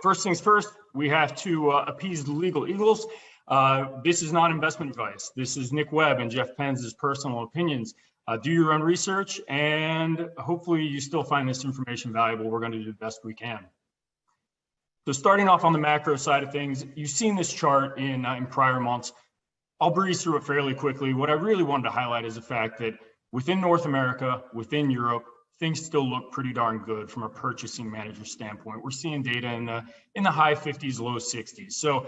first things first, we have to appease the legal eagles. This is not investment advice. This is Nick Webb and Jeff Penz's personal opinions. Do your own research, and hopefully you still find this information valuable. We're going to do the best we can. So starting off on the macro side of things, you've seen this chart in prior months. I'll breeze through it fairly quickly. What I really wanted to highlight is the fact that within North America, within Europe, things still look pretty darn good from a purchasing manager standpoint. We're seeing data in the high 50s, low 60s. So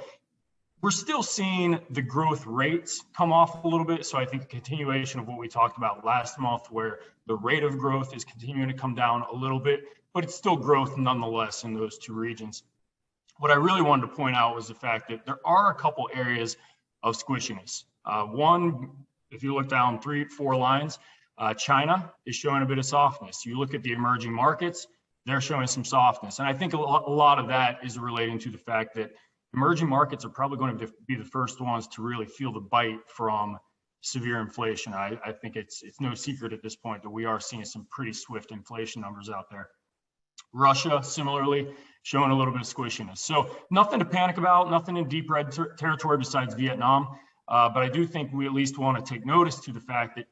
we're still seeing the growth rates come off a little bit. So I think a continuation of what we talked about last month, where the rate of growth is continuing to come down a little bit, but it's still growth nonetheless in those two regions. What I really wanted to point out was the fact that there are a couple areas of squishiness. One, if you look down 3-4 lines, China is showing a bit of softness. You look at the emerging markets, they're showing some softness. And I think a lot of that is relating to the fact that emerging markets are probably going to be the first ones to really feel the bite from severe inflation. I think it's no secret at this point that we are seeing some pretty swift inflation numbers out there. Russia, similarly, showing a little bit of squishiness. So nothing to panic about, nothing in deep red territory besides Vietnam. But I do think we at least want to take notice to the fact that,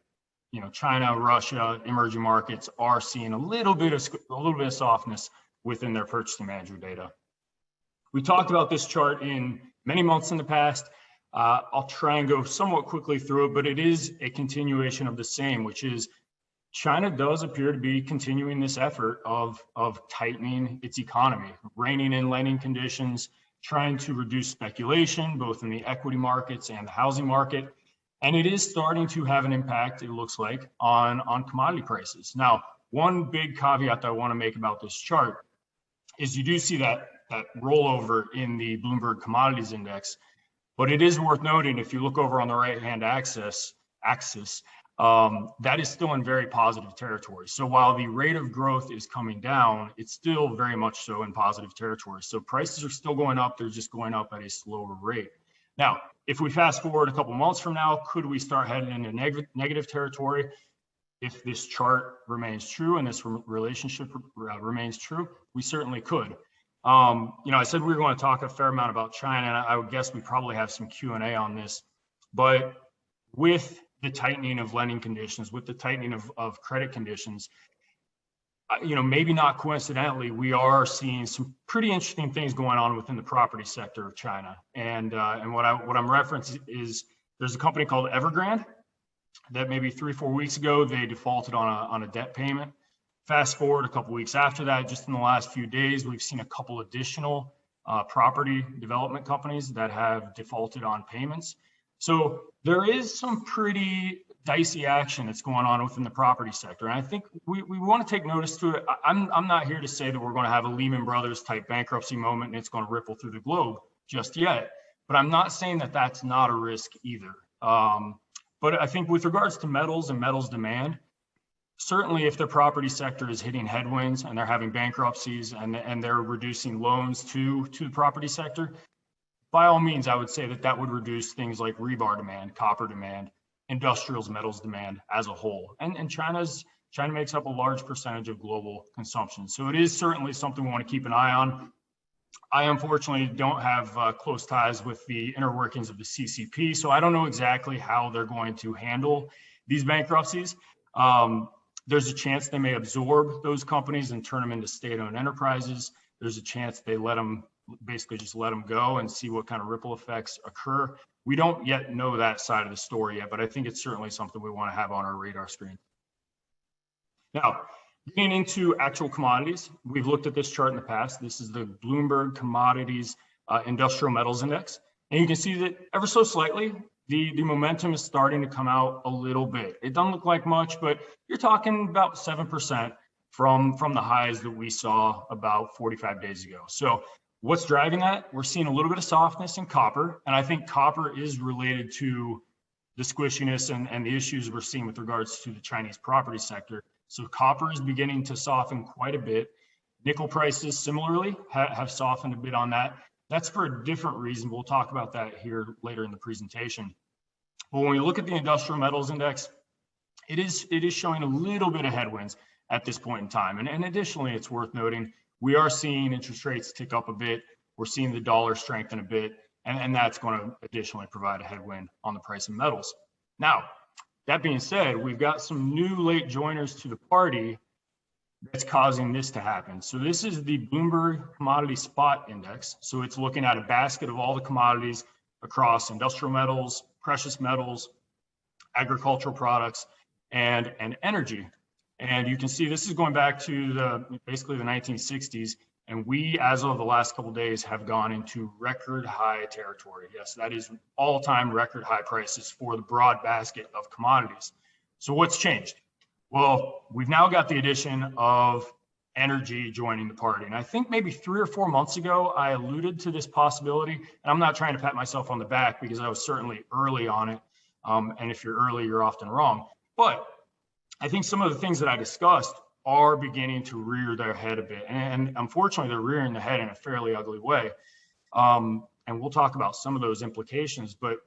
you know, China, Russia, emerging markets are seeing a little bit of softness within their purchasing manager data. We talked about this chart in many months in the past. I'll try and go somewhat quickly through it, but it is a continuation of the same, which is China does appear to be continuing this effort of tightening its economy, reining in lending conditions, trying to reduce speculation, both in the equity markets and the housing market. And it is starting to have an impact, it looks like, on commodity prices. Now, one big caveat that I want to make about this chart is you do see that rollover in the Bloomberg Commodities Index, but it is worth noting, if you look over on the right-hand axis, that is still in very positive territory. So while the rate of growth is coming down, it's still very much so in positive territory. So prices are still going up, they're just going up at a slower rate. Now, if we fast forward a couple months from now, could we start heading into negative territory? If this chart remains true and this relationship remains true, we certainly could. You know, I said we were going to talk a fair amount about China, and I would guess we probably have some Q&A on this. But with the tightening of lending conditions, with the tightening of credit conditions, you know, maybe not coincidentally, we are seeing some pretty interesting things going on within the property sector of China. And what I'm referencing is there's a company called Evergrande that maybe 3-4 weeks ago, they defaulted on a debt payment. Fast forward a couple weeks after that, just in the last few days, we've seen a couple additional property development companies that have defaulted on payments. So there is some pretty dicey action that's going on within the property sector. And I think we want to take notice to it. I'm not here to say that we're going to have a Lehman Brothers type bankruptcy moment and it's going to ripple through the globe just yet. But I'm not saying that that's not a risk either. But I think with regards to metals and metals demand, certainly if the property sector is hitting headwinds and they're having bankruptcies and they're reducing loans to the property sector, by all means, I would say that would reduce things like rebar demand, copper demand, industrials metals demand as a whole. And China makes up a large percentage of global consumption. So it is certainly something we want to keep an eye on. I unfortunately don't have close ties with the inner workings of the CCP, so I don't know exactly how they're going to handle these bankruptcies. There's a chance they may absorb those companies and turn them into state-owned enterprises. There's a chance they basically just let them go and see what kind of ripple effects occur. We don't yet know that side of the story yet, but I think it's certainly something we want to have on our radar screen. Now, getting into actual commodities, we've looked at this chart in the past. This is the Bloomberg Commodities Industrial Metals Index. And you can see that ever so slightly, the momentum is starting to come out a little bit. It doesn't look like much, but you're talking about 7% from the highs that we saw about 45 days ago. So what's driving that? We're seeing a little bit of softness in copper. And I think copper is related to the squishiness and the issues we're seeing with regards to the Chinese property sector. So copper is beginning to soften quite a bit. Nickel prices similarly have softened a bit on that. That's for a different reason. We'll talk about that here later in the presentation. But when we look at the industrial metals index, it is showing a little bit of headwinds at this point in time. And additionally, it's worth noting, we are seeing interest rates tick up a bit. we're seeing the dollar strengthen a bit, and that's going to additionally provide a headwind on the price of metals. Now, that being said, we've got some new late joiners to the party that's causing this to happen. So this is the Bloomberg Commodity Spot Index. So it's looking at a basket of all the commodities across industrial metals, precious metals, agricultural products, and energy. And you can see this is going back to basically the 1960s. And we, as of the last couple of days, have gone into record high territory. Yes, that is all-time record high prices for the broad basket of commodities. So what's changed? Well, we've now got the addition of energy joining the party. And I think maybe 3 or 4 months ago, I alluded to this possibility. And I'm not trying to pat myself on the back because I was certainly early on it. And if you're early, you're often wrong. But I think some of the things that I discussed are beginning to rear their head a bit. And unfortunately, they're rearing the head in a fairly ugly way. And we'll talk about some of those implications. But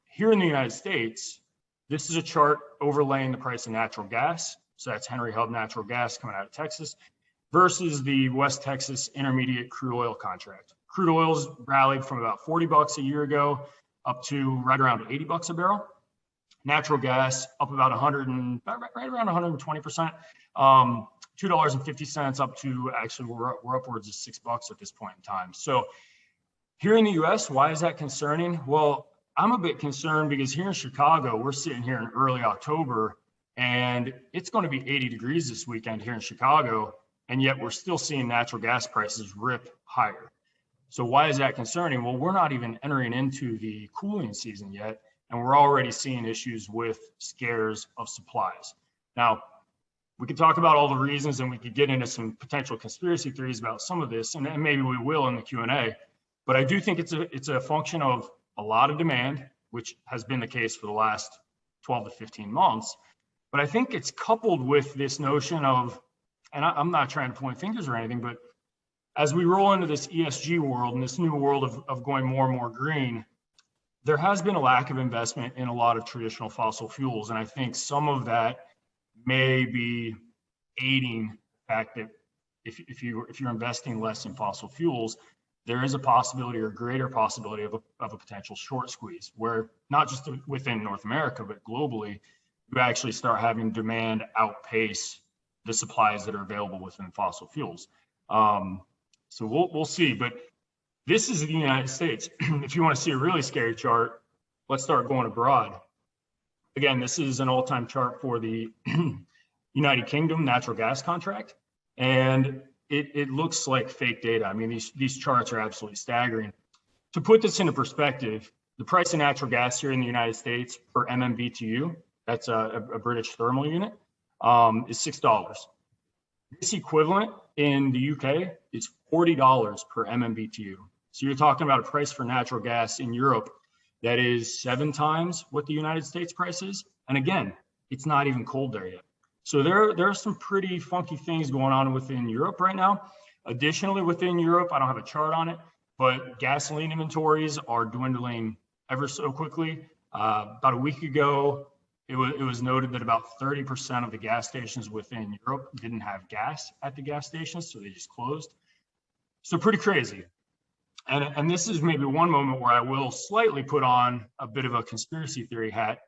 here in the United States, this is a chart overlaying the price of natural gas. So that's Henry Hub natural gas coming out of Texas versus the West Texas Intermediate crude oil contract. Crude oil's rallied from about $40 a year ago up to right around $80 a barrel. Natural gas up about right around 120%. $2.50 up to actually we're upwards of $6 at this point in time. So here in the US, why is that concerning? Well, I'm a bit concerned because here in Chicago, we're sitting here in early October and it's going to be 80 degrees this weekend here in Chicago. And yet we're still seeing natural gas prices rip higher. So why is that concerning? Well, we're not even entering into the cooling season yet. And we're already seeing issues with scares of supplies. Now, we could talk about all the reasons and we could get into some potential conspiracy theories about some of this, and maybe we will in the Q&A. But I do think it's a function of a lot of demand, which has been the case for the last 12 to 15 months. But I think it's coupled with this notion of, and I'm not trying to point fingers or anything, but as we roll into this ESG world and this new world of going more and more green, there has been a lack of investment in a lot of traditional fossil fuels. And I think some of that may be aiding the fact that if you're investing less in fossil fuels, there is a possibility or greater possibility of a potential short squeeze where not just within North America, but globally, you actually start having demand outpace the supplies that are available within fossil fuels. So we'll see. But this is the United States. If you want to see a really scary chart, let's start going abroad. Again, this is an all-time chart for the United Kingdom natural gas contract. And it looks like fake data. I mean, these charts are absolutely staggering. To put this into perspective, the price of natural gas here in the United States per MMBTU, that's a British thermal unit, is $6. This equivalent in the UK is $40 per MMBTU. So you're talking about a price for natural gas in Europe that is 7 times what the United States price is. And again, it's not even cold there yet. So there are some pretty funky things going on within Europe right now. Additionally, within Europe, I don't have a chart on it, but gasoline inventories are dwindling ever so quickly. About a week ago, it was noted that about 30% of the gas stations within Europe didn't have gas at the gas stations, so they just closed. So pretty crazy. And this is maybe one moment where I will slightly put on a bit of a conspiracy theory hat,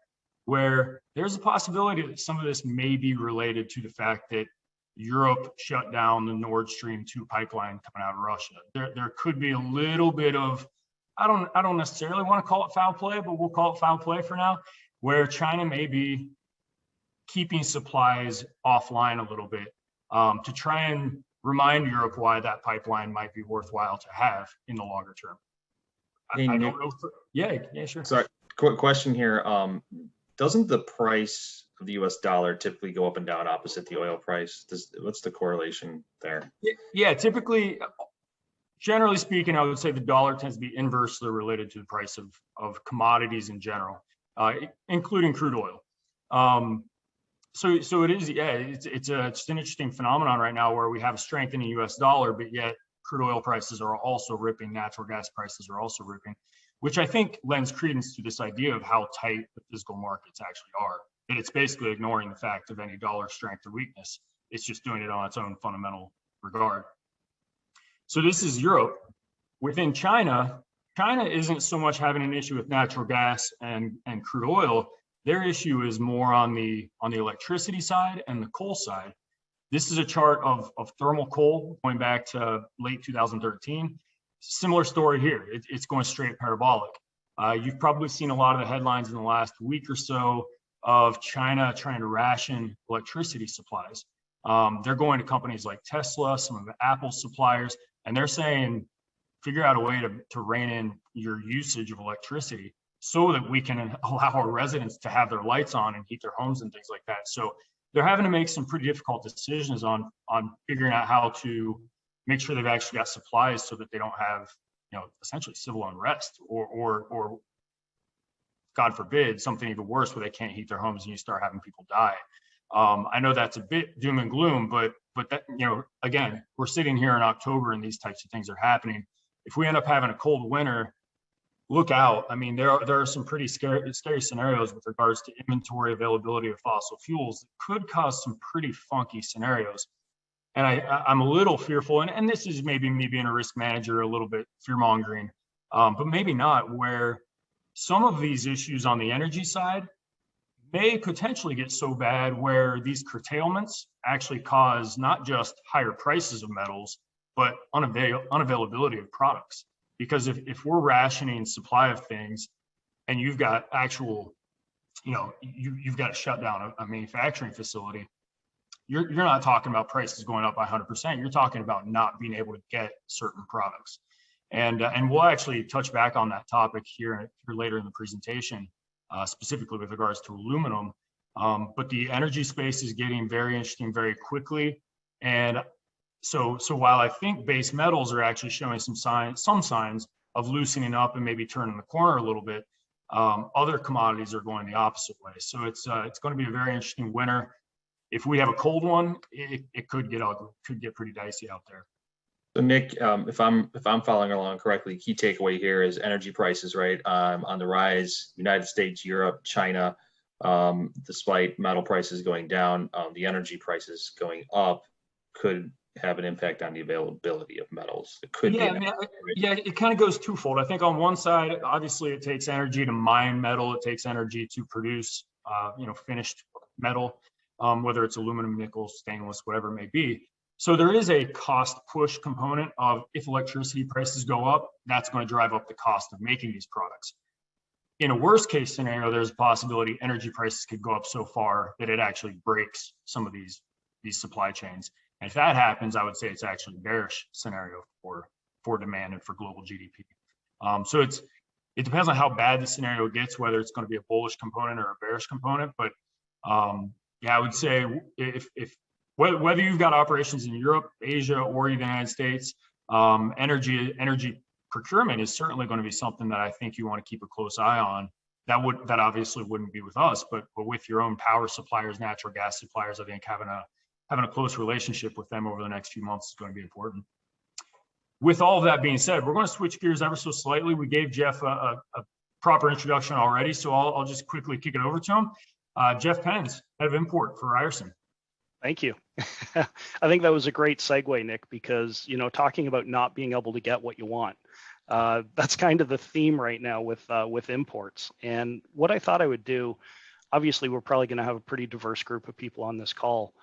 where there's a possibility that some of this may be related to the fact that Europe shut down the Nord Stream 2 pipeline coming out of Russia. There could be a little bit of, I don't necessarily want to call it foul play, but we'll call it foul play for now, where China may be keeping supplies offline a little bit to try and remind Europe why that pipeline might be worthwhile to have in the longer term. I don't know. Yeah, sure. Sorry, quick question here. Doesn't the price of the US dollar typically go up and down opposite the oil price? What's the correlation there? Yeah, typically, generally speaking, I would say the dollar tends to be inversely related to the price of commodities in general, including crude oil. So it is, yeah, it's just an interesting phenomenon right now where we have a strengthening US dollar, but yet crude oil prices are also ripping, natural gas prices are also ripping, which I think lends credence to this idea of how tight the physical markets actually are. And it's basically ignoring the fact of any dollar strength or weakness. It's just doing it on its own fundamental regard. So this is Europe. Within China, China isn't so much having an issue with natural gas and crude oil. Their issue is more on the electricity side and the coal side. This is a chart of thermal coal going back to late 2013. Similar story here. It's going straight parabolic. You've probably seen a lot of the headlines in the last week or so of China trying to ration electricity supplies. They're going to companies like Tesla, some of the Apple suppliers, and they're saying, figure out a way to rein in your usage of electricity so that we can allow our residents to have their lights on and heat their homes and things like that. So they're having to make some pretty difficult decisions on figuring out how to make sure they've actually got supplies so that they don't have, essentially civil unrest or God forbid, something even worse where they can't heat their homes and you start having people die. I know that's a bit doom and gloom, but that, again, we're sitting here in October and these types of things are happening. If we end up having a cold winter, look out. I mean, there are some pretty scary scenarios with regards to inventory availability of fossil fuels that could cause some pretty funky scenarios. And I'm a little fearful, and this is maybe me being a risk manager, a little bit fear-mongering, but maybe not, where some of these issues on the energy side may potentially get so bad where these curtailments actually cause not just higher prices of metals, but unavailability of products. Because if we're rationing supply of things and you've got actual, you've got to shut down a manufacturing facility, you're not talking about prices going up by 100%. You're talking about not being able to get certain products. And we'll actually touch back on that topic here later in the presentation, specifically with regards to aluminum. But the energy space is getting very interesting very quickly. And so while I think base metals are actually showing some signs of loosening up and maybe turning the corner a little bit, other commodities are going the opposite way. So it's going to be a very interesting winter. If we have a cold one, it could get ugly, could get pretty dicey out there. So Nick, if I'm following along correctly, key takeaway here is energy prices, right, on the rise. United States, Europe, China, despite metal prices going down, the energy prices going up could have an impact on the availability of metals. It could be. It kind of goes twofold. I think on one side, obviously, it takes energy to mine metal. It takes energy to produce, finished metal, whether it's aluminum, nickel, stainless, whatever it may be. So there is a cost push component of if electricity prices go up, that's going to drive up the cost of making these products. In a worst case scenario, there's a possibility energy prices could go up so far that it actually breaks some of these supply chains. And if that happens, I would say it's actually a bearish scenario for demand and for global GDP. So it depends on how bad the scenario gets, whether it's going to be a bullish component or a bearish component. But I would say if whether you've got operations in Europe, Asia, or the United States, energy procurement is certainly going to be something that I think you want to keep a close eye on. That obviously wouldn't be with us, but with your own power suppliers, natural gas suppliers, I think having a close relationship with them over the next few months is going to be important. With all of that being said, we're going to switch gears ever so slightly. We gave Jeff a proper introduction already, so I'll just quickly kick it over to him. Jeff Penns, head of import for Ryerson. Thank you. I think that was a great segue, Nick, because, talking about not being able to get what you want, that's kind of the theme right now with imports. And what I thought I would do, obviously, we're probably going to have a pretty diverse group of people on this call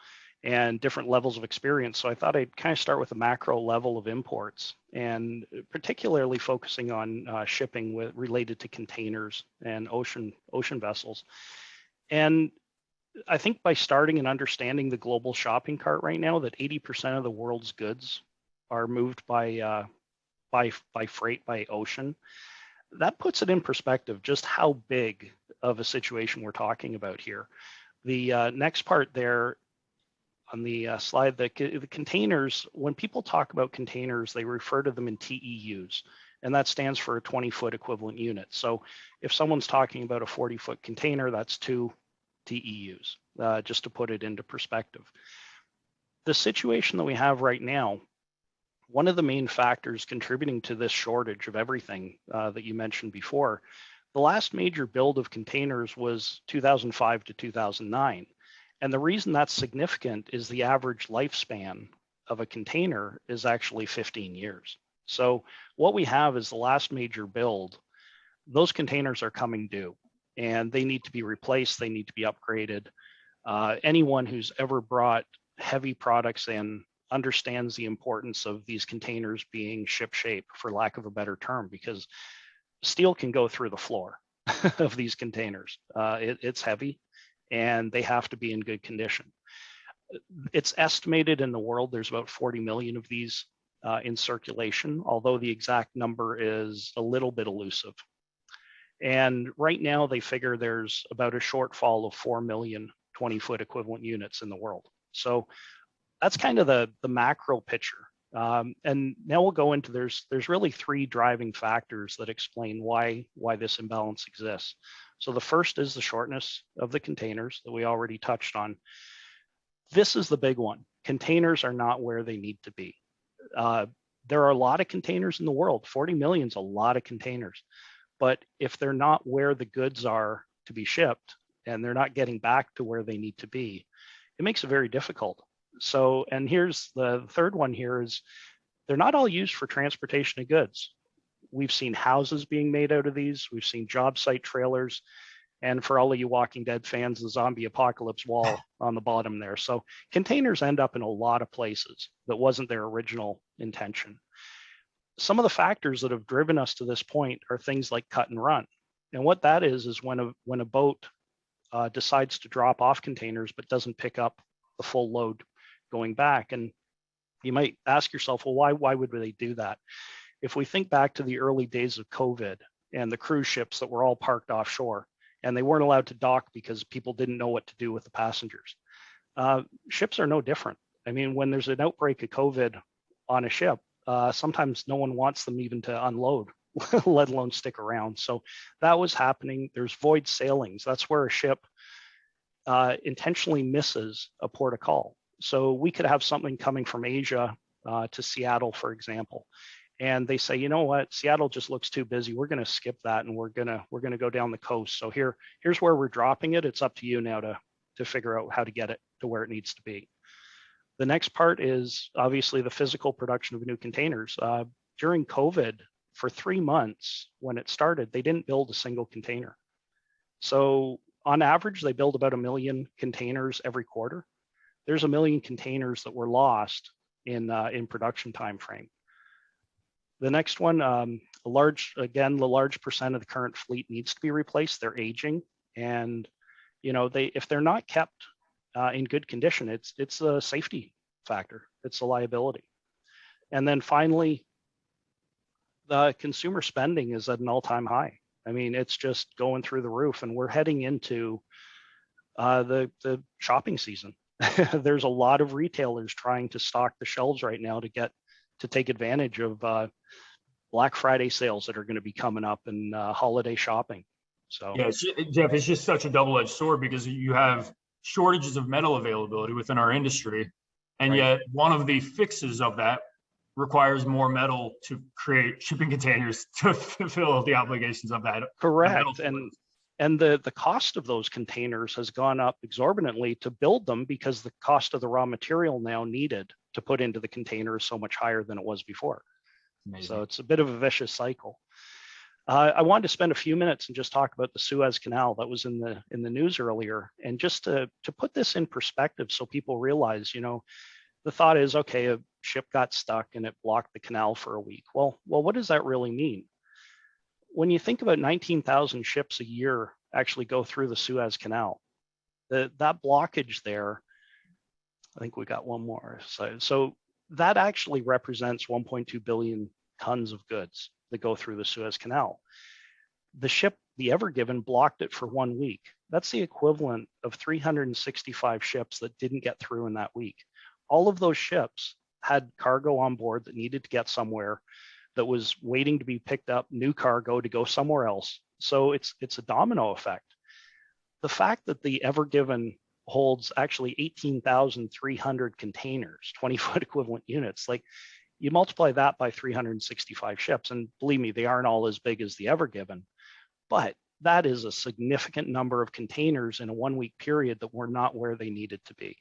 and different levels of experience. So I thought I'd kind of start with the macro level of imports, and particularly focusing on shipping related to containers and ocean vessels. And I think by starting and understanding the global shopping cart right now, that 80% of the world's goods are moved by freight, by ocean, that puts it in perspective just how big of a situation we're talking about here. The next part there on the slide, the containers, when people talk about containers, they refer to them in TEUs, and that stands for a 20-foot equivalent unit. So if someone's talking about a 40-foot container, that's 2 TEUs, just to put it into perspective. The situation that we have right now, one of the main factors contributing to this shortage of everything that you mentioned before, the last major build of containers was 2005 to 2009. And the reason that's significant is the average lifespan of a container is actually 15 years. So what we have is the last major build. Those containers are coming due and they need to be replaced. They need to be upgraded. Anyone who's ever brought heavy products in understands the importance of these containers being ship shape, for lack of a better term, because steel can go through the floor of these containers. It's heavy and they have to be in good condition. It's estimated in the world there's about 40 million of these in circulation, although the exact number is a little bit elusive. And right now they figure there's about a shortfall of 4 million 20-foot equivalent units in the world. So that's kind of the macro picture. And now we'll go into, there's really three driving factors that explain why this imbalance exists. So the first is the shortness of the containers that we already touched on. This is the big one. Containers are not where they need to be. There are a lot of containers in the world. 40 million is a lot of containers. But if they're not where the goods are to be shipped and they're not getting back to where they need to be, it makes it very difficult. So, and here's the third one here is they're not all used for transportation of goods. We've seen houses being made out of these. We've seen job site trailers. And for all of you Walking Dead fans, the zombie apocalypse wall on the bottom there. So containers end up in a lot of places that wasn't their original intention. Some of the factors that have driven us to this point are things like cut and run. And what that is when a boat decides to drop off containers but doesn't pick up the full load going back. And you might ask yourself, well, why would they do that? If we think back to the early days of COVID and the cruise ships that were all parked offshore and they weren't allowed to dock because people didn't know what to do with the passengers. Ships are no different. I mean, when there's an outbreak of COVID on a ship, sometimes no one wants them even to unload, let alone stick around. So that was happening. There's void sailings. That's where a ship intentionally misses a port of call. So we could have something coming from Asia to Seattle, for example, and they say, you know what, Seattle just looks too busy. We're going to skip that, and we're gonna go down the coast. So here's where we're dropping it. It's up to you now to figure out how to get it to where it needs to be. The next part is obviously the physical production of new containers. During COVID, for 3 months when it started, they didn't build a single container. So on average, they build about 1 million containers every quarter. There's 1 million containers that were lost in production time frame. The next one, the large percent of the current fleet needs to be replaced. They're aging, and if they're not kept in good condition, it's a safety factor. It's a liability. And then finally, the consumer spending is at an all-time high. I mean, it's just going through the roof, and we're heading into the shopping season. There's a lot of retailers trying to stock the shelves right now to take advantage of Black Friday sales that are going to be coming up and holiday shopping. So yeah, Jeff, it's just such a double-edged sword because you have shortages of metal availability within our industry, and yet one of the fixes of that requires more metal to create shipping containers to fulfill the obligations of that. Correct. And the cost of those containers has gone up exorbitantly to build them because the cost of the raw material now needed to put into the container is so much higher than it was before. Amazing. So it's a bit of a vicious cycle. I wanted to spend a few minutes and just talk about the Suez Canal that was in the news earlier, and just to put this in perspective so people realize, the thought is, okay, a ship got stuck and it blocked the canal for a week. Well, what does that really mean? When you think about 19,000 ships a year actually go through the Suez Canal, that blockage there, I think we got one more. So that actually represents 1.2 billion tons of goods that go through the Suez Canal. The ship, the Ever Given, blocked it for 1 week. That's the equivalent of 365 ships that didn't get through in that week. All of those ships had cargo on board that needed to get somewhere, that was waiting to be picked up, new cargo to go somewhere else. So it's a domino effect. The fact that the Ever Given holds actually 18,300 containers, 20-foot equivalent units, like you multiply that by 365 ships, and believe me, they aren't all as big as the Ever Given, but that is a significant number of containers in a 1 week period that were not where they needed to be.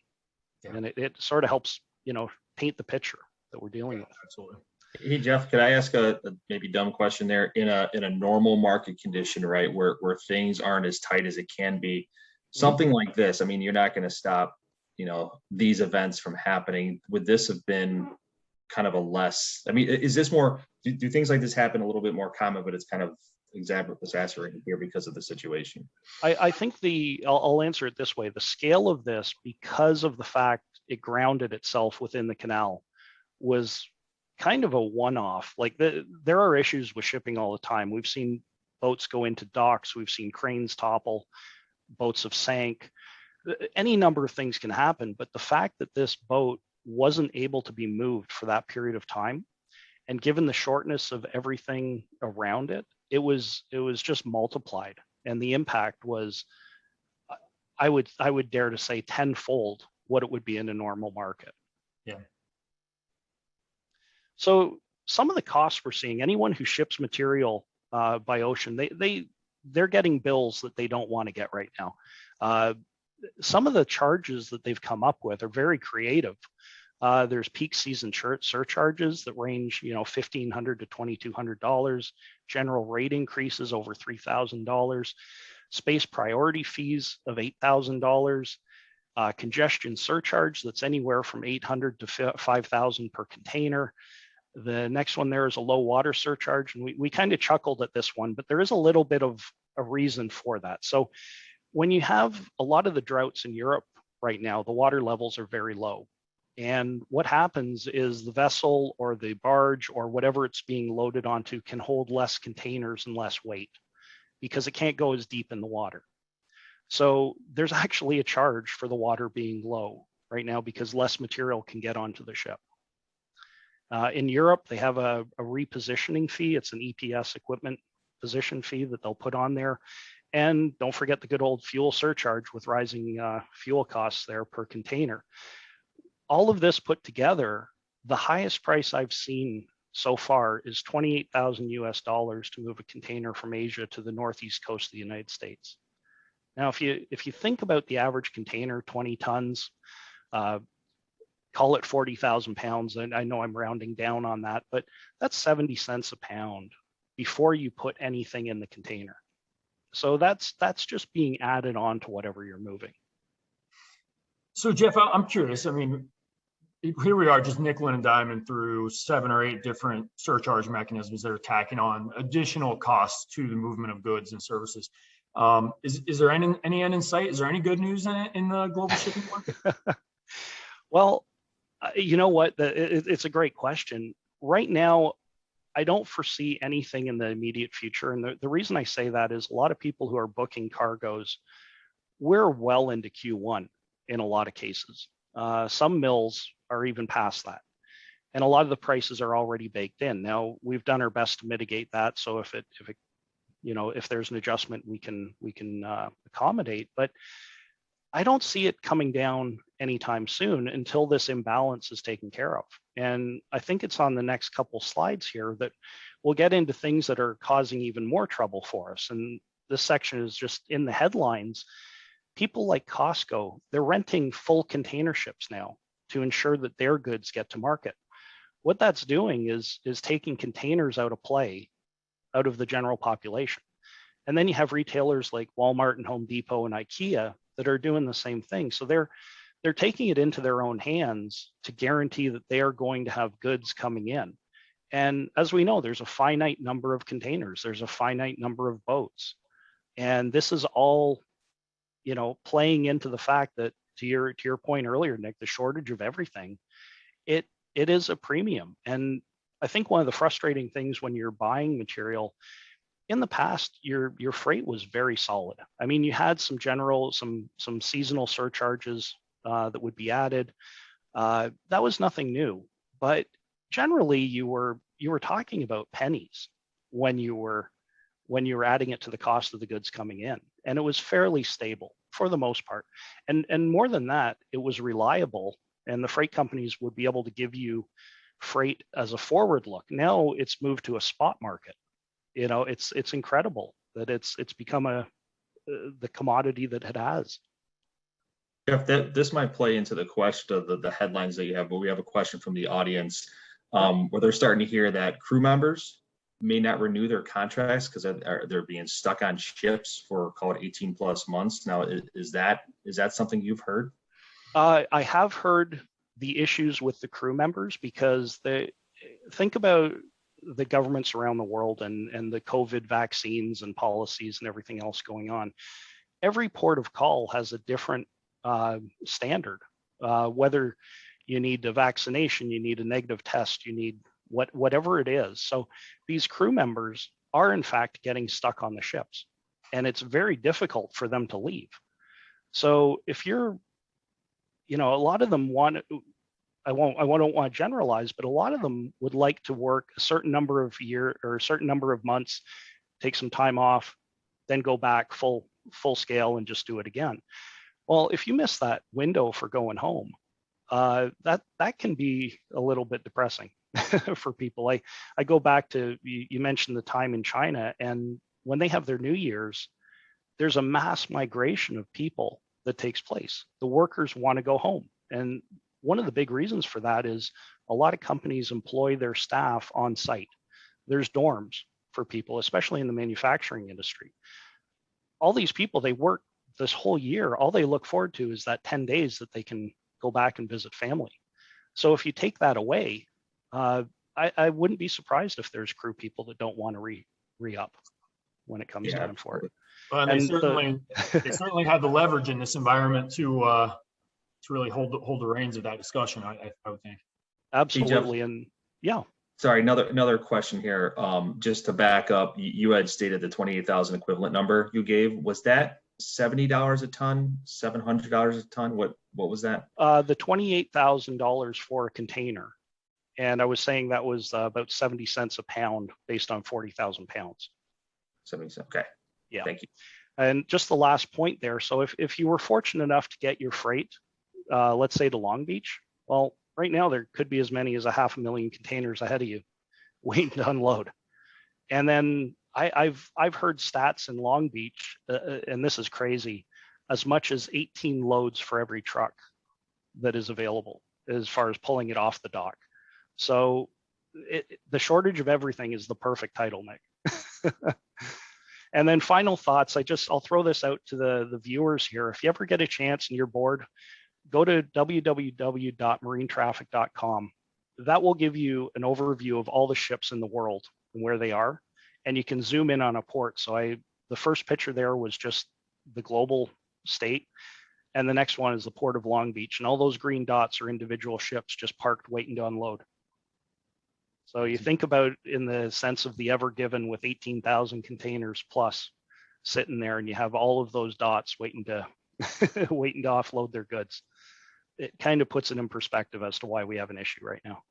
Yeah. And it sort of helps, paint the picture that we're dealing with. Absolutely. Hey Jeff, could I ask a maybe dumb question there? In a normal market condition, right, where things aren't as tight as it can be, something like this, I mean, you're not going to stop, these events from happening. Would this have been kind of a less, I mean, is this more, do things like this happen a little bit more common, but it's kind of exacerbated here because of the situation? I think I'll answer it this way. The scale of this, because of the fact it grounded itself within the canal, was kind of a one-off. Like there are issues with shipping all the time. We've seen boats go into docks. We've seen cranes topple. Boats have sank. Any number of things can happen. But the fact that this boat wasn't able to be moved for that period of time, and given the shortness of everything around it, it was just multiplied. And the impact was, I would dare to say, tenfold what it would be in a normal market. Yeah. So some of the costs we're seeing, anyone who ships material by ocean, they're getting bills that they don't want to get right now. Some of the charges that they've come up with are very creative. There's peak season surcharges that range, $1,500 to $2,200. General rate increases over $3,000. Space priority fees of $8,000. Congestion surcharge that's anywhere from $800 to $5,000 per container. The next one there is a low water surcharge, and we kind of chuckled at this one, but there is a little bit of a reason for that. So when you have a lot of the droughts in Europe right now, the water levels are very low. And what happens is the vessel or the barge or whatever it's being loaded onto can hold less containers and less weight because it can't go as deep in the water. So there's actually a charge for the water being low right now because less material can get onto the ship. In Europe, they have a repositioning fee. It's an EPS, equipment position fee, that they'll put on there. And don't forget the good old fuel surcharge with rising fuel costs there per container. All of this put together, the highest price I've seen so far is $28,000 US to move a container from Asia to the northeast coast of the United States. Now, if you think about the average container, 20 tons, call it 40,000 pounds, and I know I'm rounding down on that, but that's 70 cents a pound before you put anything in the container. So that's just being added on to whatever you're moving. So Jeff, I'm curious. I mean, here we are just nickel and diming through 7 or 8 different surcharge mechanisms that are tacking on additional costs to the movement of goods and services. Is there any end in sight? Is there any good news in the global shipping market? Well, you know what? It's a great question. Right now, I don't foresee anything in the immediate future. And the reason I say that is a lot of people who are booking cargoes, we're well into Q1 in a lot of cases. Some mills are even past that. And a lot of the prices are already baked in. Now, we've done our best to mitigate that. So if there's an adjustment, we can accommodate. But I don't see it coming down anytime soon until this imbalance is taken care of. And I think it's on the next couple slides here that we'll get into things that are causing even more trouble for us. And this section is just in the headlines. People like Costco, they're renting full container ships now to ensure that their goods get to market. What that's doing is taking containers out of play, out of the general population. And then you have retailers like Walmart and Home Depot and IKEA that are doing the same thing. So they're taking it into their own hands to guarantee that they are going to have goods coming in. And as we know, there's a finite number of containers, there's a finite number of boats. And this is all, playing into the fact that to your point earlier, Nick, the shortage of everything, it is a premium. And I think one of the frustrating things when you're buying material, in the past, your freight was very solid. I mean, you had some seasonal surcharges that would be added. That was nothing new, but generally you were talking about pennies when you were adding it to the cost of the goods coming in, and it was fairly stable for the most part. And more than that, it was reliable, and the freight companies would be able to give you freight as a forward look. Now it's moved to a spot market. It's incredible that it's become the commodity that it has. Jeff, this might play into the question of the headlines that you have, but we have a question from the audience. where they're starting to hear that crew members may not renew their contracts because they're being stuck on ships for, call it 18 plus months. Now, is that something you've heard? I have heard the issues with the crew members because think about the governments around the world and the COVID vaccines and policies and everything else going on. Every port of call has a different standard, whether you need a vaccination, you need a negative test, you need whatever it is. So these crew members are in fact getting stuck on the ships, and it's very difficult for them to leave. So if you're, a lot of them want, I don't want to generalize, but a lot of them would like to work a certain number of years or a certain number of months, take some time off, then go back full scale and just do it again. Well, if you miss that window for going home, that can be a little bit depressing for people. I go back to, you mentioned the time in China, and when they have their New Year's, there's a mass migration of people that takes place. The workers want to go home. And one of the big reasons for that is a lot of companies employ their staff on site. There's dorms for people, especially in the manufacturing industry. All these people, they work this whole year. All they look forward to is that 10 days that they can go back and visit family. So if you take that away, I wouldn't be surprised if there's crew people that don't want to re-up when it comes time for it. Well, and they certainly had the leverage in this environment to really hold the reins of that discussion. I would think. Absolutely, and yeah. Sorry, another question here. Just to back up, you had stated the 28,000 equivalent number you gave. Was that $70 a ton, $700 a ton? What was that? The $28,000 for a container, and I was saying that was about 70 cents a pound based on 40,000 pounds. 70 cents. Okay. Yeah. Thank you. And just the last point there. So if you were fortunate enough to get your freight, let's say to Long Beach, well, right now there could be as many as 500,000 containers ahead of you waiting to unload. And then I've heard stats in Long Beach, and this is crazy, as much as 18 loads for every truck that is available as far as pulling it off the dock. So the shortage of everything is the perfect title, Nick. And then final thoughts, I'll throw this out to the viewers here. If you ever get a chance and you're bored, go to www.marinetraffic.com. That will give you an overview of all the ships in the world and where they are. And you can zoom in on a port. So the first picture there was just the global state. And the next one is the port of Long Beach. And all those green dots are individual ships just parked waiting to unload. So you think about in the sense of the Ever Given with 18,000 containers plus sitting there, and you have all of those dots waiting to waiting to offload their goods. It kind of puts it in perspective as to why we have an issue right now.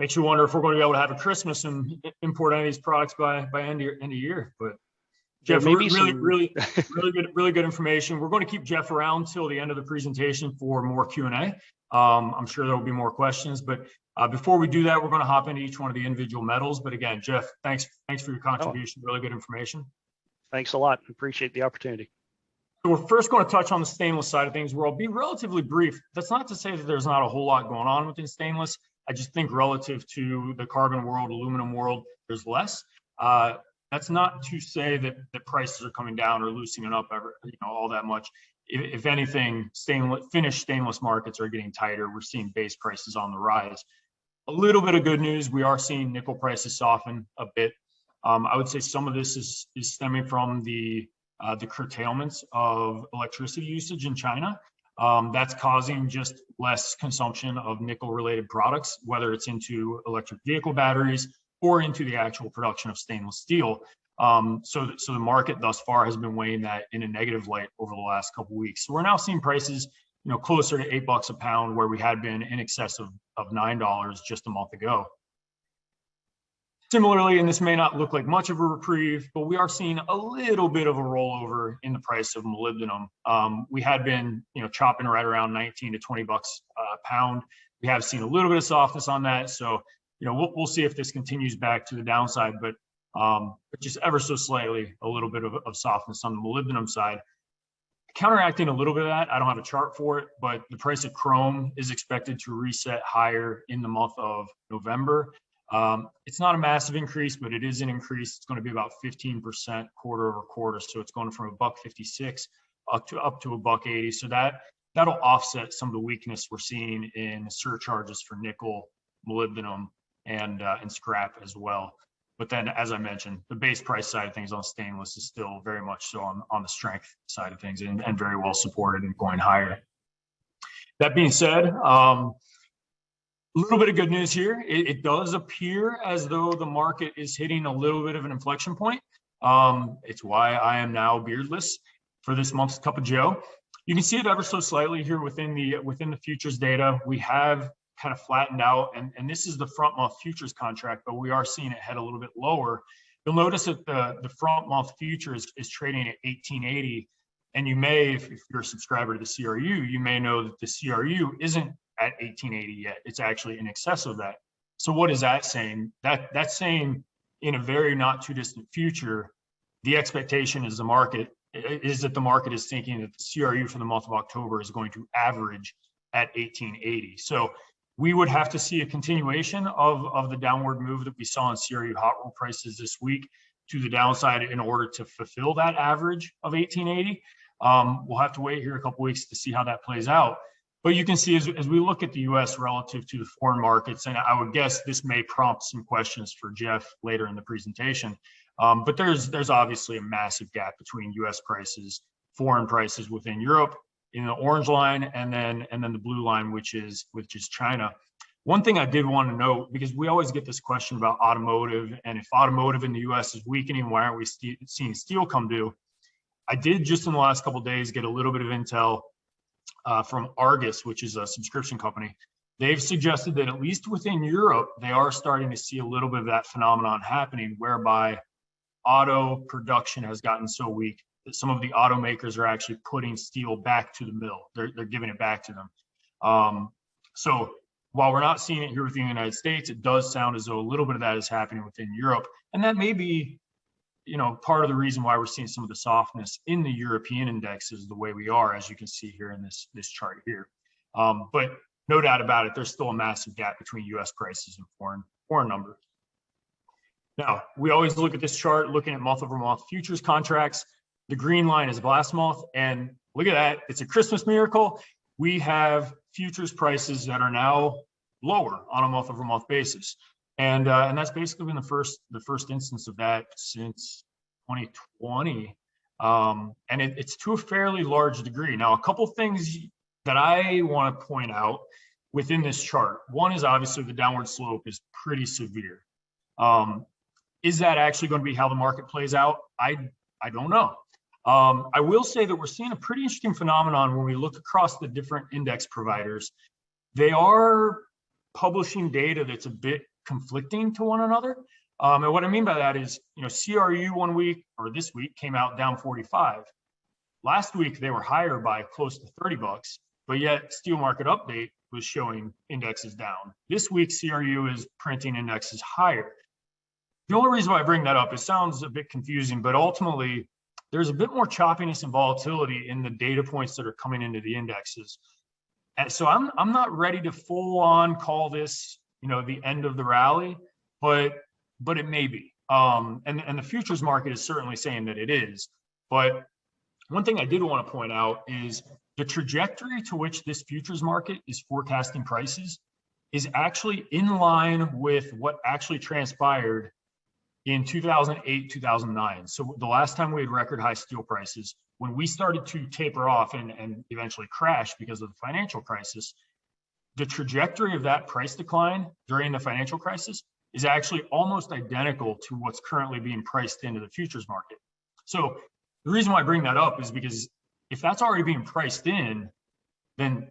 Makes you wonder if we're going to be able to have a Christmas and import any of these products by end of year. But Jeff, maybe really good information. We're going to keep Jeff around till the end of the presentation for more Q&A. I'm sure there will be more questions, but before we do that, we're going to hop into each one of the individual metals. But again, Jeff, thanks for your contribution. Really good information. Thanks a lot. Appreciate the opportunity. So we're first going to touch on the stainless side of things, where I'll be relatively brief. That's not to say that there's not a whole lot going on within stainless. I just think relative to the carbon world, aluminum world, there's less. That's not to say that the prices are coming down or loosening up all that much. If anything, finished stainless markets are getting tighter. We're seeing base prices on the rise. A little bit of good news, we are seeing nickel prices soften a bit. I would say some of this is stemming from the curtailments of electricity usage in China. That's causing just less consumption of nickel-related products, whether it's into electric vehicle batteries or into the actual production of stainless steel. So the market thus far has been weighing that in a negative light over the last couple of weeks. So we're now seeing prices, closer to $8 a pound, where we had been in excess of $9 just a month ago. Similarly, and this may not look like much of a reprieve, but we are seeing a little bit of a rollover in the price of molybdenum. We had been, chopping right around 19 to 20 bucks a pound. We have seen a little bit of softness on that. So, we'll see if this continues back to the downside, but just ever so slightly, a little bit of softness on the molybdenum side. Counteracting a little bit of that, I don't have a chart for it, but the price of chrome is expected to reset higher in the month of November. It's not a massive increase, but it is an increase. It's going to be about 15% quarter over quarter. So it's going from $1.56 up to $1.80. So that'll offset some of the weakness we're seeing in surcharges for nickel, molybdenum, and scrap as well. But then, as I mentioned, the base price side of things on stainless is still very much so on the strength side of things and very well supported and going higher. That being said, a little bit of good news here. It does appear as though the market is hitting a little bit of an inflection point. It's why I am now beardless for this month's Cup of Joe. You can see it ever so slightly here within the futures data. We have kind of flattened out, and this is the front month futures contract, but we are seeing it head a little bit lower. You'll notice that the front month futures is trading at 1880, and you may, if you're a subscriber to the CRU, you may know that the CRU isn't at 1880 yet. It's actually in excess of that. So what is that saying? That's saying in a very not too distant future, the expectation is that the market is thinking that the CRU for the month of October is going to average at 1880. So we would have to see a continuation of the downward move that we saw in CRU hot roll prices this week to the downside in order to fulfill that average of 1880. We'll have to wait here a couple weeks to see how that plays out. But you can see as we look at the U.S. relative to the foreign markets, and I would guess this may prompt some questions for Jeff later in the presentation, but there's obviously a massive gap between U.S. prices, foreign prices within Europe, in the orange line, and then the blue line, which is China. One thing I did want to note, because we always get this question about automotive, and if automotive in the U.S. is weakening, why aren't we seeing steel come due? I did just in the last couple of days get a little bit of intel from Argus, which is a subscription company. They've suggested that at least within Europe, they are starting to see a little bit of that phenomenon happening, whereby auto production has gotten so weak that some of the automakers are actually putting steel back to the mill. They're giving it back to them. So while we're not seeing it here within the United States, it does sound as though a little bit of that is happening within Europe. And that may be, part of the reason why we're seeing some of the softness in the European indexes the way we are, as you can see here in this chart here. But no doubt about it, there's still a massive gap between US prices and foreign numbers. Now, we always look at this chart looking at month over month futures contracts. The green line is last month, and look at that. It's a Christmas miracle. We have futures prices that are now lower on a month over month basis. And that's basically been the first instance of that since 2020. And it's to a fairly large degree. Now, a couple things that I want to point out within this chart. One is obviously the downward slope is pretty severe. Is that actually going to be how the market plays out? I don't know. I will say that we're seeing a pretty interesting phenomenon when we look across the different index providers. They are publishing data that's a bit conflicting to one another. And what I mean by that is, CRU one week or this week came out down 45. Last week, they were higher by close to $30, but yet Steel Market Update was showing indexes down. This week, CRU is printing indexes higher. The only reason why I bring that up, it sounds a bit confusing, but ultimately, there's a bit more choppiness and volatility in the data points that are coming into the indexes. And so I'm not ready to full on call this, the end of the rally, but it may be. And the futures market is certainly saying that it is. But one thing I did want to point out is the trajectory to which this futures market is forecasting prices is actually in line with what actually transpired in 2008, 2009. So the last time we had record high steel prices, when we started to taper off and eventually crash because of the financial crisis, the trajectory of that price decline during the financial crisis is actually almost identical to what's currently being priced into the futures market. So the reason why I bring that up is because if that's already being priced in, then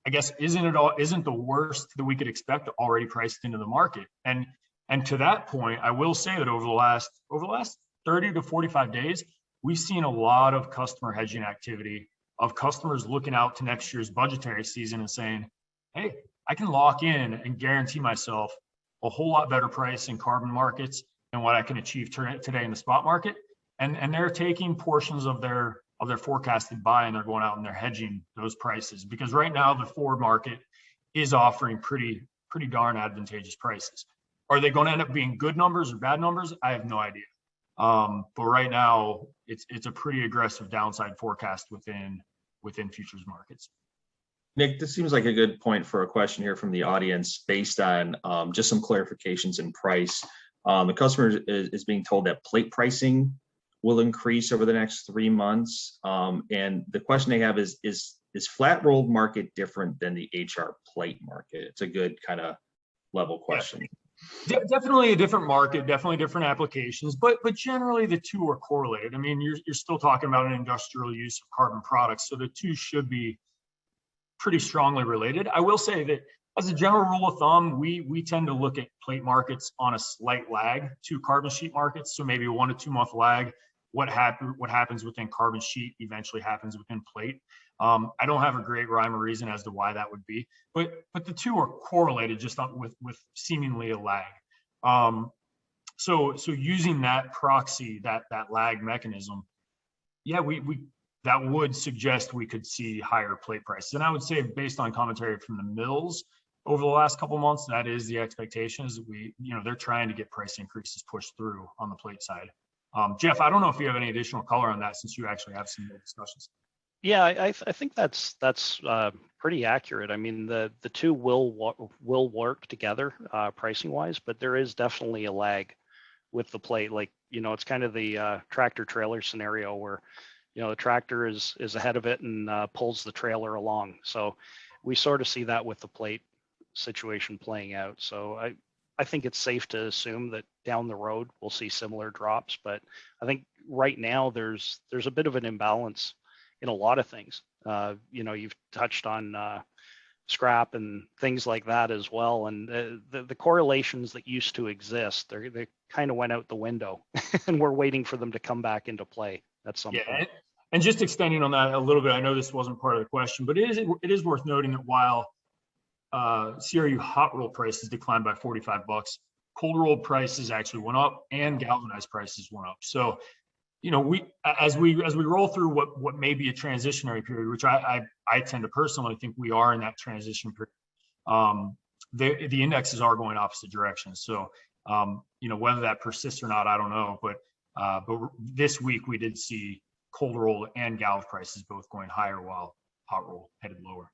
I guess isn't the worst that we could expect already priced into the market? And to that point, I will say that over the last 30 to 45 days, we've seen a lot of customer hedging activity of customers looking out to next year's budgetary season and saying, hey, I can lock in and guarantee myself a whole lot better price in carbon markets than what I can achieve today in the spot market. And they're taking portions of their their forecasted buy, and they're going out and they're hedging those prices, because right now the forward market is offering pretty darn advantageous prices. Are they going to end up being good numbers or bad numbers? I have no idea. But right now it's a pretty aggressive downside forecast within futures markets. Nick, this seems like a good point for a question here from the audience based on just some clarifications in price. The customer is being told that plate pricing will increase over the next 3 months. And the question they have is flat rolled market different than the HR plate market? It's a good kind of level question. Yeah. Definitely a different market, definitely different applications, but generally the two are correlated. I mean, you're still talking about an industrial use of carbon products, so the two should be pretty strongly related. I will say that as a general rule of thumb, we tend to look at plate markets on a slight lag to carbon sheet markets. So maybe a 1 to 2 month lag. What happens within carbon sheet eventually happens within plate. I don't have a great rhyme or reason as to why that would be, but the two are correlated just with seemingly a lag. So using that proxy, that lag mechanism, yeah, that would suggest we could see higher plate prices. And I would say, based on commentary from the mills over the last couple of months, that is the expectation, is that they're trying to get price increases pushed through on the plate side. Jeff, I don't know if you have any additional color on that, since you actually have some more discussions. Yeah, I think that's pretty accurate. I mean, the two will work together pricing wise, but there is definitely a lag with the plate. Like, it's kind of the tractor trailer scenario where the tractor is ahead of it and pulls the trailer along. So we sort of see that with the plate situation playing out. So I think it's safe to assume that down the road we'll see similar drops, but I think right now there's a bit of an imbalance in a lot of things. You've touched on scrap and things like that as well, and the correlations that used to exist, they kind of went out the window, and we're waiting for them to come back into play at some point. And just extending on that a little bit, I know this wasn't part of the question, but it is worth noting that while CRU hot roll prices declined by $45, cold rolled prices actually went up, and galvanized prices went up. So, we as we roll through what may be a transitionary period, which I tend to personally think we are in that transition period. The indexes are going opposite directions. So, whether that persists or not, I don't know. But this week we did see cold roll and galv prices both going higher, while hot roll headed lower.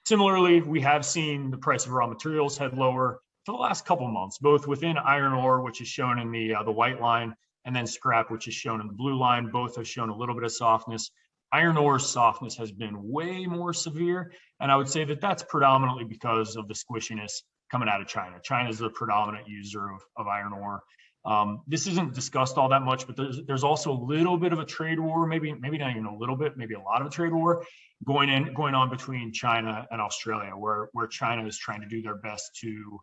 Similarly, we have seen the price of raw materials head lower for the last couple of months, both within iron ore, which is shown in the white line, and then scrap, which is shown in the blue line. Both have shown a little bit of softness. Iron ore's softness has been way more severe, and I would say that that's predominantly because of the squishiness coming out of China. China is the predominant user of iron ore. This isn't discussed all that much, but there's also a little bit of a trade war, maybe not even a little bit, maybe a lot of a trade war going on between China and Australia, where China is trying to do their best to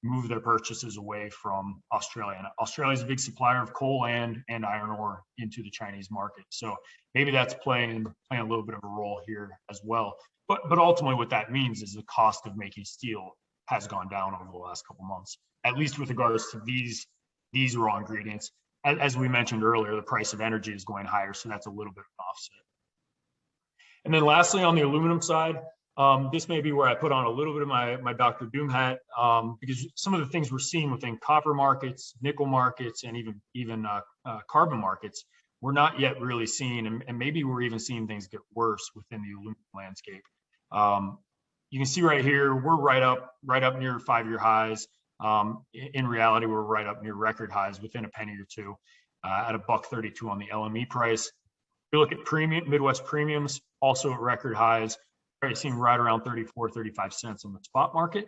move their purchases away from Australia. And Australia is a big supplier of coal and iron ore into the Chinese market. So maybe that's playing a little bit of a role here as well. But ultimately what that means is the cost of making steel has gone down over the last couple of months, at least with regards to these raw ingredients. As we mentioned earlier, the price of energy is going higher, so that's a little bit of an offset. And then lastly, on the aluminum side, this may be where I put on a little bit of my Dr. Doom hat, because some of the things we're seeing within copper markets, nickel markets, and even carbon markets, we're not yet really seeing, and maybe we're even seeing things get worse within the aluminum landscape. You can see right here, we're right up near 5-year highs. In reality, we're right up near record highs within a penny or two, at $1.32 on the LME price. If you look at Midwest premiums, also at record highs. Pricing right around 34-35 cents on the spot market.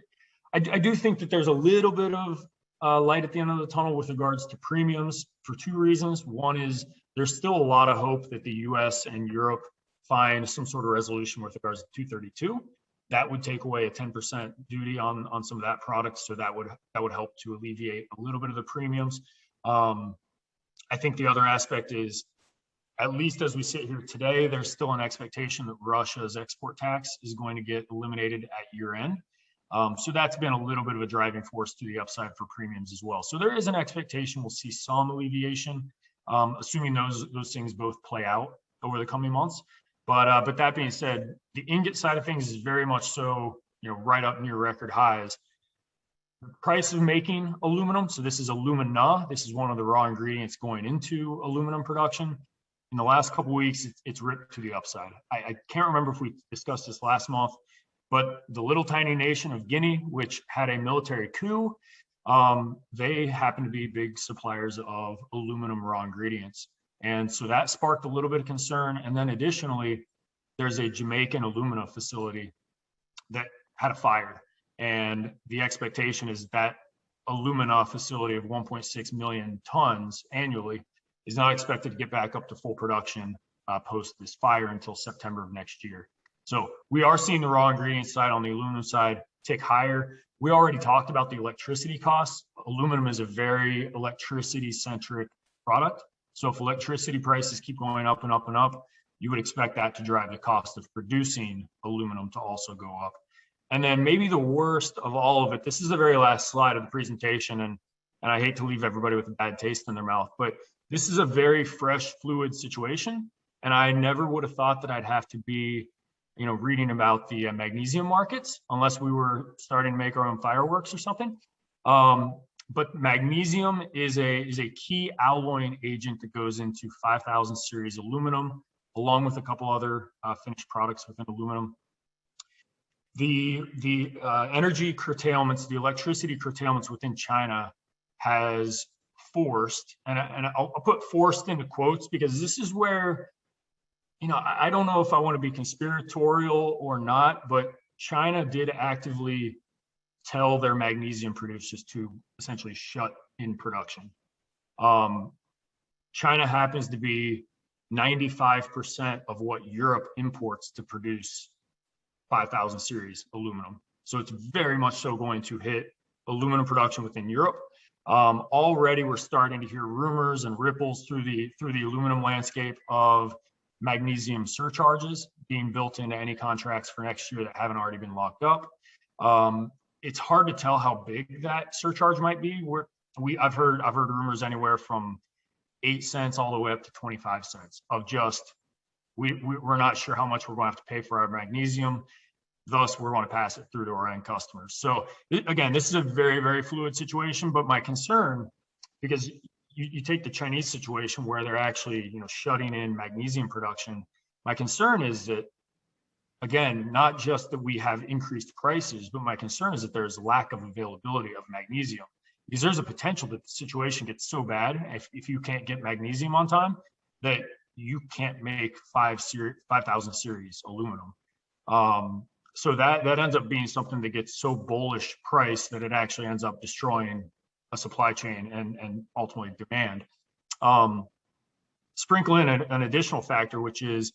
I do think that there's a little bit of light at the end of the tunnel with regards to premiums for two reasons. One is there's still a lot of hope that the US and Europe find some sort of resolution with regards to 232. That would take away a 10% duty on some of that product, so that would help to alleviate a little bit of the premiums. I think the other aspect is, at least as we sit here today, there's still an expectation that Russia's export tax is going to get eliminated at year end. So that's been a little bit of a driving force to the upside for premiums as well. So there is an expectation we'll see some alleviation assuming those things both play out over the coming months. But that being said, the ingot side of things is very much so, right up near record highs. The price of making aluminum, so this is alumina. This is one of the raw ingredients going into aluminum production. In the last couple of weeks, it's ripped to the upside. I can't remember if we discussed this last month, but the little tiny nation of Guinea, which had a military coup, they happen to be big suppliers of aluminum raw ingredients. And so that sparked a little bit of concern. And then additionally, there's a Jamaican alumina facility that had a fire. And the expectation is that alumina facility of 1.6 million tons annually is not expected to get back up to full production post this fire until September of next year. So we are seeing the raw ingredient side on the aluminum side tick higher. We already talked about the electricity costs. Aluminum is a very electricity-centric product. So if electricity prices keep going up and up and up, you would expect that to drive the cost of producing aluminum to also go up. And then maybe the worst of all of it, this is the very last slide of the presentation, and I hate to leave everybody with a bad taste in their mouth, but this is a very fresh, fluid situation. And I never would have thought that I'd have to be, reading about the magnesium markets, unless we were starting to make our own fireworks or something. But magnesium is a key alloying agent that goes into 5000 series aluminum, along with a couple other finished products within aluminum. The energy curtailments, the electricity curtailments within China has forced, and I'll put forced into quotes because this is where, I don't know if I want to be conspiratorial or not, but China did actively tell their magnesium producers to essentially shut in production. China happens to be 95% of what Europe imports to produce 5000 series aluminum. So it's very much so going to hit aluminum production within Europe. Already we're starting to hear rumors and ripples through the aluminum landscape of magnesium surcharges being built into any contracts for next year that haven't already been locked up. It's hard to tell how big that surcharge might be. I've heard rumors anywhere from 8 cents all the way up to 25 cents of just, we're not sure how much we're going to have to pay for our magnesium. Thus, we're going to pass it through to our end customers. So again, this is a very, very fluid situation, but my concern, because you take the Chinese situation where they're actually, shutting in magnesium production. My concern is that, again, not just that we have increased prices, but my concern is that there's lack of availability of magnesium, because there's a potential that the situation gets so bad if you can't get magnesium on time that you can't make 5000 series aluminum. So that ends up being something that gets so bullish price that it actually ends up destroying a supply chain and ultimately demand. Sprinkle in an additional factor, which is,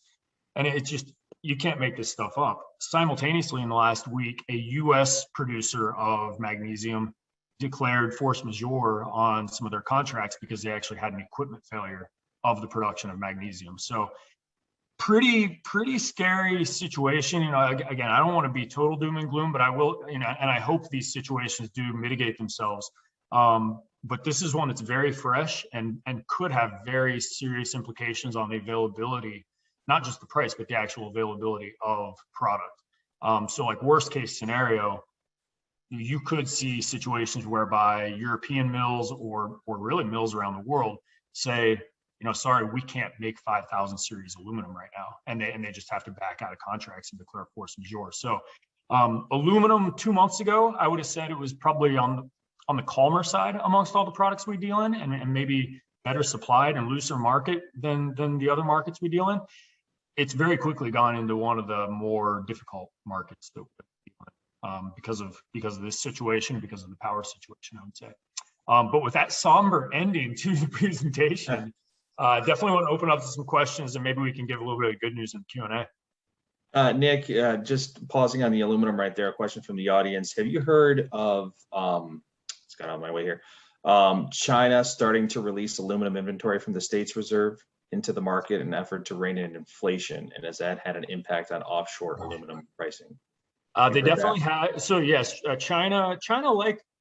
and it's just, you can't make this stuff up. Simultaneously in the last week, a US producer of magnesium declared force majeure on some of their contracts because they actually had an equipment failure of the production of magnesium. So pretty scary situation. Again, I don't want to be total doom and gloom, but I will, and I hope these situations do mitigate themselves. But this is one that's very fresh and could have very serious implications on the availability, not just the price, but the actual availability of product. So like worst case scenario, you could see situations whereby European mills or really mills around the world say, sorry, we can't make 5000 series aluminum right now. And they just have to back out of contracts and declare force majeure. So aluminum 2 months ago, I would have said it was probably on the calmer side amongst all the products we deal in, and maybe better supplied and looser market than the other markets we deal in. It's very quickly gone into one of the more difficult markets that we deal in, because of this situation, because of the power situation, I would say. But with that somber ending to the presentation, definitely want to open up to some questions, and maybe we can give a little bit of good news in the Q&A. Nick, just pausing on the aluminum right there, a question from the audience. Have you heard of, it's got on my way here, China starting to release aluminum inventory from the States Reserve into the market in an effort to rein in inflation? And has that had an impact on offshore aluminum pricing? They definitely have. So yes, China,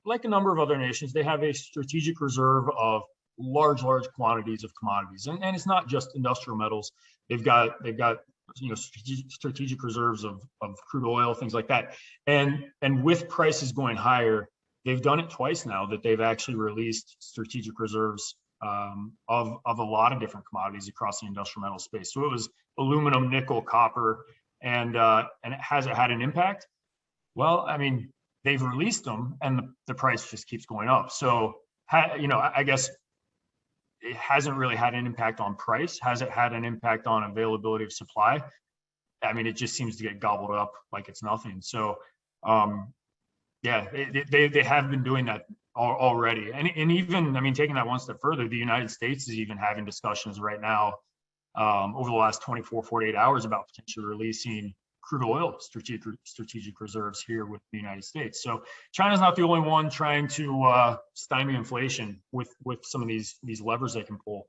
like a number of other nations, they have a strategic reserve of large quantities of commodities, and it's not just industrial metals. They've got strategic reserves of crude oil, things like that, and with prices going higher, they've done it twice now that they've actually released strategic reserves of a lot of different commodities across the industrial metal space. So it was aluminum, nickel, copper, and has it had an impact? Well, I mean, they've released them, and the price just keeps going up. So, I guess it hasn't really had an impact on price. Has it had an impact on availability of supply? I mean, it just seems to get gobbled up like it's nothing. So, yeah, they have been doing that already. And even, I mean, taking that one step further, the United States is even having discussions right now over the last 24, 48 hours about potentially releasing crude oil strategic reserves here with the United States. So China's not the only one trying to stymie inflation with some of these levers they can pull.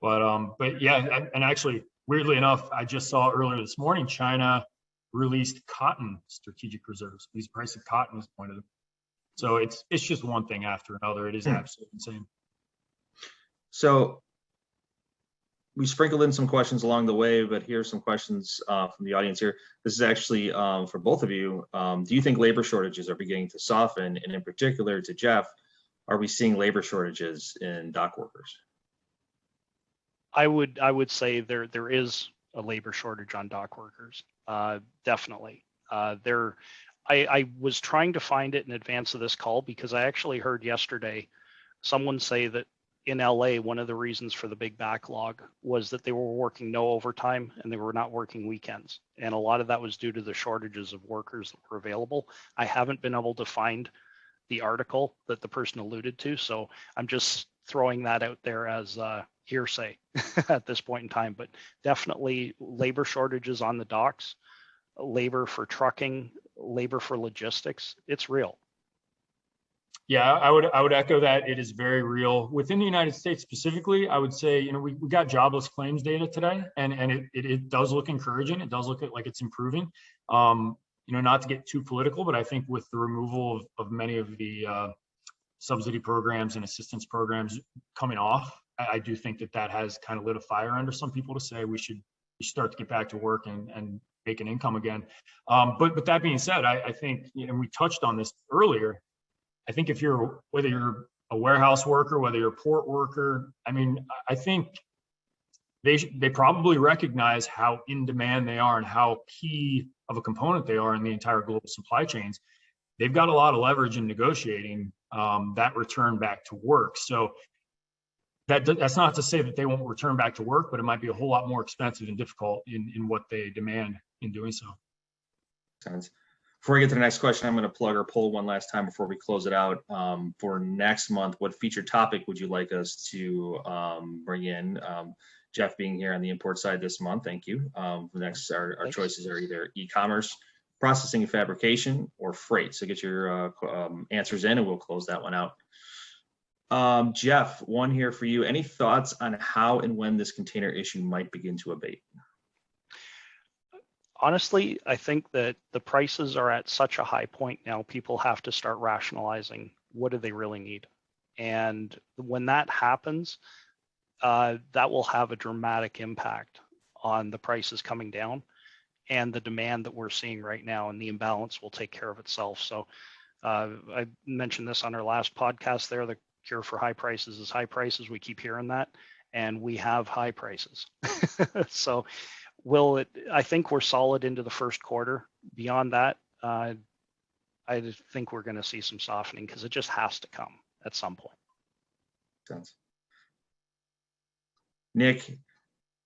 But yeah, and actually, weirdly enough, I just saw earlier this morning, China released cotton strategic reserves. These price of cotton is one of them. So it's just one thing after another. It is absolutely insane. So we sprinkled in some questions along the way, but here's some questions from the audience here. This is actually for both of you. Do you think labor shortages are beginning to soften? And in particular to Jeff, are we seeing labor shortages in dock workers? I would say there is a labor shortage on dock workers. Definitely. I was trying to find it in advance of this call because I actually heard yesterday someone say that in LA, one of the reasons for the big backlog was that they were working no overtime and they were not working weekends. And a lot of that was due to the shortages of workers that were available. I haven't been able to find the article that the person alluded to, so I'm just throwing that out there as hearsay at this point in time. But definitely labor shortages on the docks, labor for trucking, labor for logistics, it's real. Yeah, I would echo that. It is very real. Within the United States specifically, I would say, we got jobless claims data today, and it does look encouraging. It does look like it's improving. Not to get too political, but I think with the removal of many of the subsidy programs and assistance programs coming off, I do think that has kind of lit a fire under some people to say we should start to get back to work and make an income again. But that being said, I think, we touched on this earlier. I think whether you're a warehouse worker, whether you're a port worker, I mean, I think they probably recognize how in demand they are and how key of a component they are in the entire global supply chains. They've got a lot of leverage in negotiating that return back to work. So that's not to say that they won't return back to work, but it might be a whole lot more expensive and difficult in what they demand in doing so. Sense. Before I get to the next question, I'm going to plug our poll one last time before we close it out. For next month, what featured topic would you like us to bring in? Jeff being here on the import side this month, thank you. Next, our choices are either e-commerce, processing and fabrication, or freight. So get your answers in and we'll close that one out. Jeff, one here for you. Any thoughts on how and when this container issue might begin to abate? Honestly, I think that the prices are at such a high point now, people have to start rationalizing what do they really need. And when that happens, that will have a dramatic impact on the prices coming down and the demand that we're seeing right now, and the imbalance will take care of itself. So I mentioned this on our last podcast there, the cure for high prices is high prices. We keep hearing that, and we have high prices. So I think we're solid into the first quarter. Beyond that, I think we're going to see some softening because it just has to come at some point. Sense. Nick,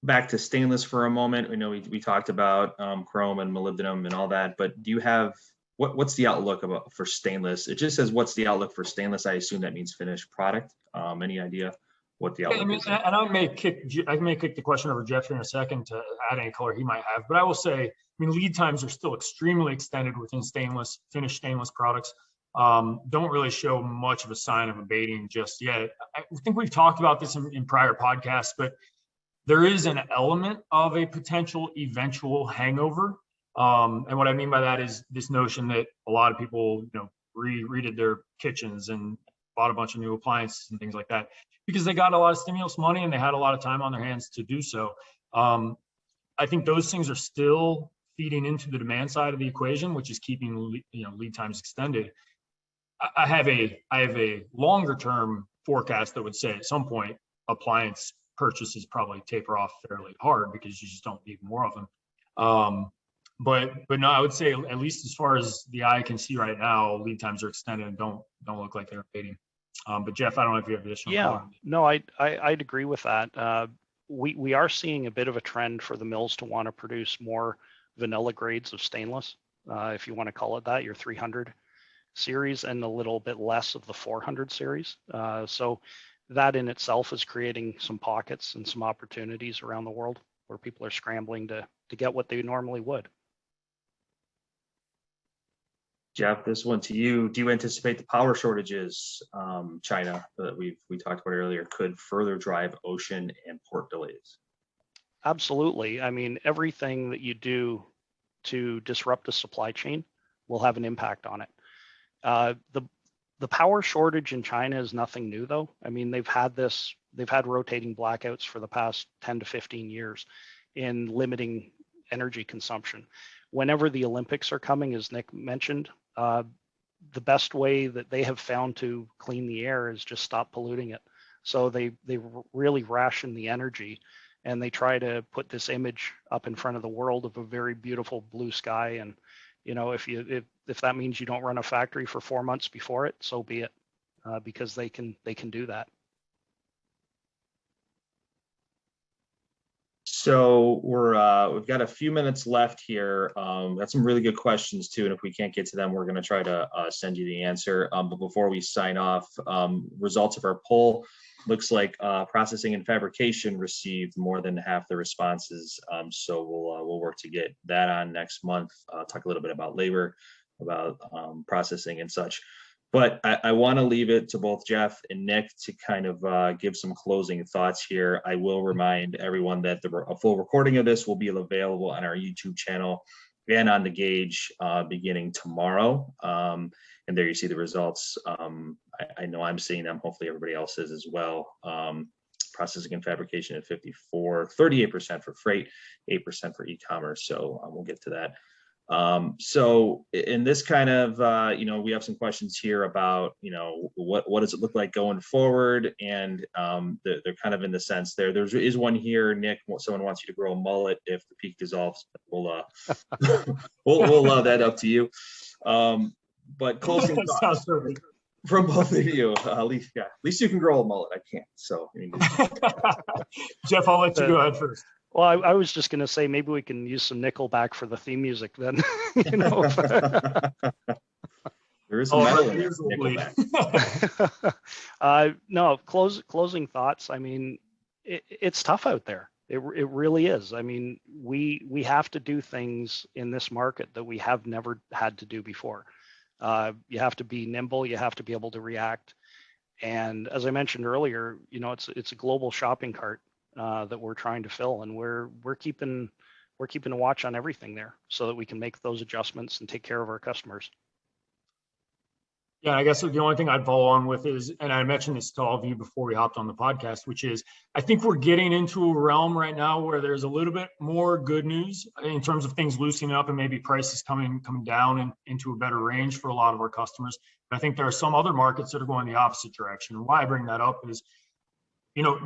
back to stainless for a moment. I know we talked about chrome and molybdenum and all that, but do you have what's the outlook for stainless? It just says what's the outlook for stainless. I assume that means finished product. Any idea what the outlook is? And I may kick the question over Jeff here in a second to add any color he might have, but I will say, lead times are still extremely extended within finished stainless products. Don't really show much of a sign of abating just yet. I think we've talked about this in prior podcasts, but there is an element of a potential eventual hangover. And what I mean by that is this notion that a lot of people, redid their kitchens and bought a bunch of new appliances and things like that because they got a lot of stimulus money and they had a lot of time on their hands to do so. I think those things are still feeding into the demand side of the equation, which is keeping lead times extended. I have a longer term forecast that would say at some point appliance purchases probably taper off fairly hard because you just don't need more of them. But no, I would say at least as far as the eye can see right now, lead times are extended and don't look like they're fading. But Jeff, I don't know if you have additional. Yeah, no, I'd agree with that. We are seeing a bit of a trend for the mills to want to produce more vanilla grades of stainless, if you want to call it that, your 300 series, and a little bit less of the 400 series. So that in itself is creating some pockets and some opportunities around the world where people are scrambling to get what they normally would. Jeff, this one to you. Do you anticipate the power shortages, China, that we talked about earlier, could further drive ocean and port delays? Absolutely. I mean, everything that you do to disrupt the supply chain will have an impact on it. The power shortage in China is nothing new, though. I mean, they've had rotating blackouts for the past 10 to 15 years in limiting energy consumption. Whenever the Olympics are coming, as Nick mentioned, the best way that they have found to clean the air is just stop polluting it. So they really ration the energy, and they try to put this image up in front of the world of a very beautiful blue sky. And if that means you don't run a factory for 4 months before it, so be it, because they can do that. So we've got a few minutes left here. Got some really good questions too, and if we can't get to them, we're going to try to send you the answer. But before we sign off, results of our poll looks like processing and fabrication received more than half the responses. So we'll work to get that on next month. Talk a little bit about labor, about processing and such. But I want to leave it to both Jeff and Nick to kind of give some closing thoughts here. I will remind everyone that a full recording of this will be available on our YouTube channel and on the Gauge beginning tomorrow. And there you see the results. I know I'm seeing them. Hopefully everybody else is as well. Processing and fabrication at 38% for freight, 8% for e-commerce. So we'll get to that. So in this kind of, we have some questions here about, what does it look like going forward? And they're kind of in the sense there is one here, Nick, someone wants you to grow a mullet if the peak dissolves. We'll we'll allow that up to you. But closing thoughts from both of you. At least you can grow a mullet. I can't. So Jeff, I'll let you go ahead first. Well, I was just going to say maybe we can use some Nickelback for the theme music then. There is some metal in Nickelback. No, closing thoughts. I mean, it's tough out there. It really is. I mean, we have to do things in this market that we have never had to do before. You have to be nimble. You have to be able to react. And as I mentioned earlier, it's a global shopping cart that we're trying to fill, and we're keeping a watch on everything there so that we can make those adjustments and take care of our customers. Yeah, I guess the only thing I'd follow on with is, and I mentioned this to all of you before we hopped on the podcast, which is I think we're getting into a realm right now where there's a little bit more good news in terms of things loosening up and maybe prices coming down and into a better range for a lot of our customers. But I think there are some other markets that are going the opposite direction. And why I bring that up is,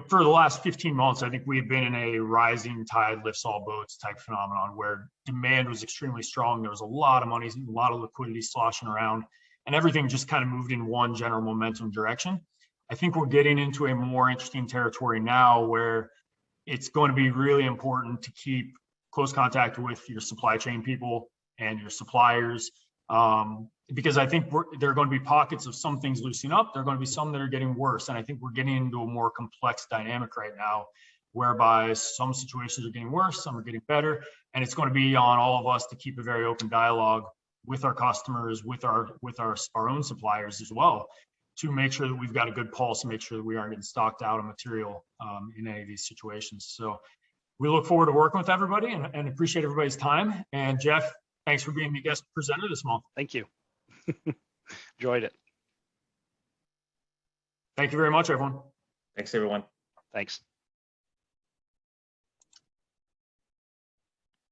for the last 15 months, I think we have been in a rising tide lifts all boats type phenomenon where demand was extremely strong. There was a lot of money, a lot of liquidity sloshing around, and everything just kind of moved in one general momentum direction. I think we're getting into a more interesting territory now where it's going to be really important to keep close contact with your supply chain people and your suppliers, because I think there are going to be pockets of some things loosening up. There are going to be some that are getting worse. And I think we're getting into a more complex dynamic right now, whereby some situations are getting worse, some are getting better. And it's going to be on all of us to keep a very open dialogue with our customers, with our own suppliers as well, to make sure that we've got a good pulse and make sure that we aren't getting stocked out of material in any of these situations. So we look forward to working with everybody and appreciate everybody's time. And Jeff, thanks for being the guest presenter this month. Thank you. Enjoyed it. Thank you very much, everyone. Thanks, everyone. Thanks.